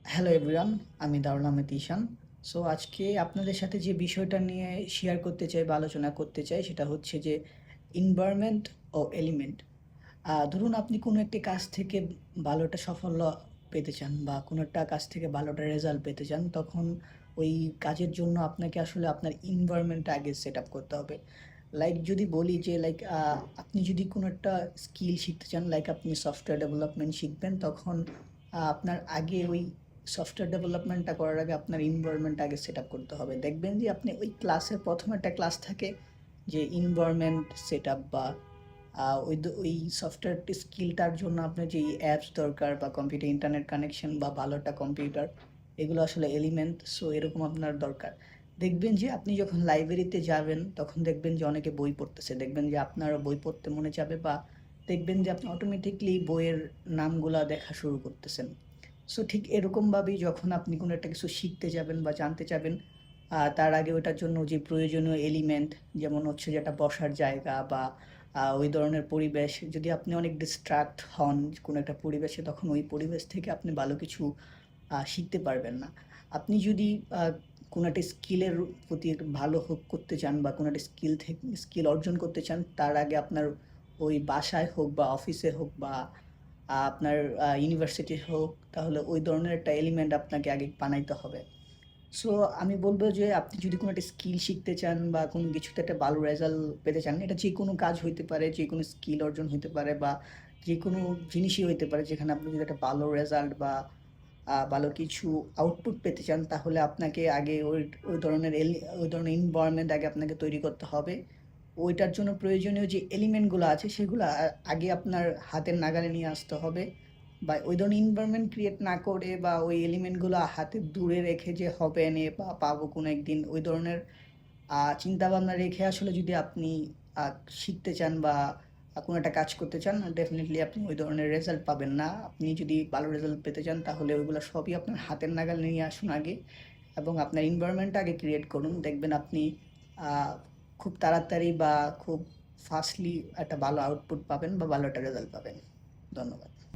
Hello everyone, আমি দারুল আহমেদ ঈশান। So আজকে আপনাদের সাথে যে বিষয়টা নিয়ে শেয়ার করতে চাই বা আলোচনা করতে চাই সেটা হচ্ছে যে এনভায়রনমেন্ট ও এলিমেন্ট। ধরুন আপনি কোনো একটি কাজ থেকে ভালো একটা সাফল্য পেতে চান বা কোনো একটা কাজ থেকে ভালো একটা রেজাল্ট পেতে চান, তখন ওই কাজের জন্য আপনাকে আসলে আপনার এনভায়রনমেন্টটা আগে সেট আপ করতে হবে। লাইক যদি বলি যে আপনি যদি কোনো একটা স্কিল শিখতে চান, লাইক আপনি সফটওয়্যার ডেভেলপমেন্ট শিখবেন, তখন আপনার আগে ওই সফটওয়্যার ডেভেলপমেন্টটা করার আগে আপনার এনভায়রনমেন্ট আগে সেট আপ করতে হবে। দেখবেন যে আপনি ওই ক্লাসের প্রথম একটা ক্লাস থাকে যে এনভায়রনমেন্ট সেট আপ বা ওই সফটওয়্যারটি স্কিলটার জন্য আপনার যে অ্যাপস দরকার বা কম্পিউটার ইন্টারনেট কানেকশন বা ভালো একটা কম্পিউটার, এগুলো আসলে এলিমেন্ট। সো এরকম আপনার দরকার। দেখবেন যে আপনি যখন লাইব্রেরিতে যাবেন তখন দেখবেন যে অনেকে বই পড়তেছে, দেখবেন যে আপনারও বই পড়তে মনে যাবে বা দেখবেন যে আপনি অটোমেটিকলি বইয়ের নামগুলা দেখা শুরু করতেছেন। সো ঠিক এরকমভাবেই যখন আপনি কোনো একটা কিছু শিখতে যাবেন বা জানতে চাবেন, তার আগে ওটার জন্য যে প্রয়োজনীয় এলিমেন্ট, যেমন হচ্ছে যে একটা বসার জায়গা বা ওই ধরনের পরিবেশ, যদি আপনি অনেক ডিস্ট্রাক্ট হন কোনো একটা পরিবেশে, তখন ওই পরিবেশ থেকে আপনি ভালো কিছু শিখতে পারবেন না। আপনি যদি কোনো একটা স্কিলের প্রতি একটু ভালো হোক করতে চান বা কোনো একটা স্কিল অর্জন করতে চান, তার আগে আপনার ওই বাসায় হোক বা অফিসে হোক বা আপনার ইউনিভার্সিটি হোক, তাহলে ওই ধরনের একটা এলিমেন্ট আপনাকে আগে বানাইতে হবে। সো আমি বলবো যে আপনি যদি কোনো একটা স্কিল শিখতে চান বা কোনো কিছুতে একটা ভালো রেজাল্ট পেতে চান, এটা যে কোনো কাজ হইতে পারে, যে কোনো স্কিল অর্জন হইতে পারে বা যে কোনো জিনিসই হইতে পারে, যেখানে আপনি যদি একটা ভালো রেজাল্ট বা ভালো কিছু আউটপুট পেতে চান, তাহলে আপনাকে আগে ওই ধরনের ওই ধরনের এনভায়রনমেন্ট আগে আপনাকে তৈরি করতে হবে। ওইটার জন্য প্রয়োজনীয় যে এলিমেন্টগুলো আছে সেগুলো আগে আপনার হাতের নাগালে নিয়ে আসতে হবে। বা ওই ধরনের এনভায়রনমেন্ট ক্রিয়েট না করে বা ওই এলিমেন্টগুলো হাতের দূরে রেখে যে হবে নে বা পাবো কোনো একদিন, ওই ধরনের চিন্তা ভাবনা রেখে আসলে যদি আপনি আহ, শিখতে চান বা কোনো একটা কাজ করতে চান, ডেফিনেটলি আপনি ওই ধরনের রেজাল্ট পাবেন না। আপনি যদি ভালো রেজাল্ট পেতে চান, তাহলে ওইগুলো সবই আপনার হাতের নাগালে নিয়ে আসুন আগে, এবং আপনার এনভায়রনমেন্টটা আগে ক্রিয়েট করুন। দেখবেন আপনি আহ, খুব তাড়াতাড়ি বা খুব ফাস্টলি একটা ভালো আউটপুট পাবেন বা ভালো একটা রেজাল্ট পাবেন। ধন্যবাদ।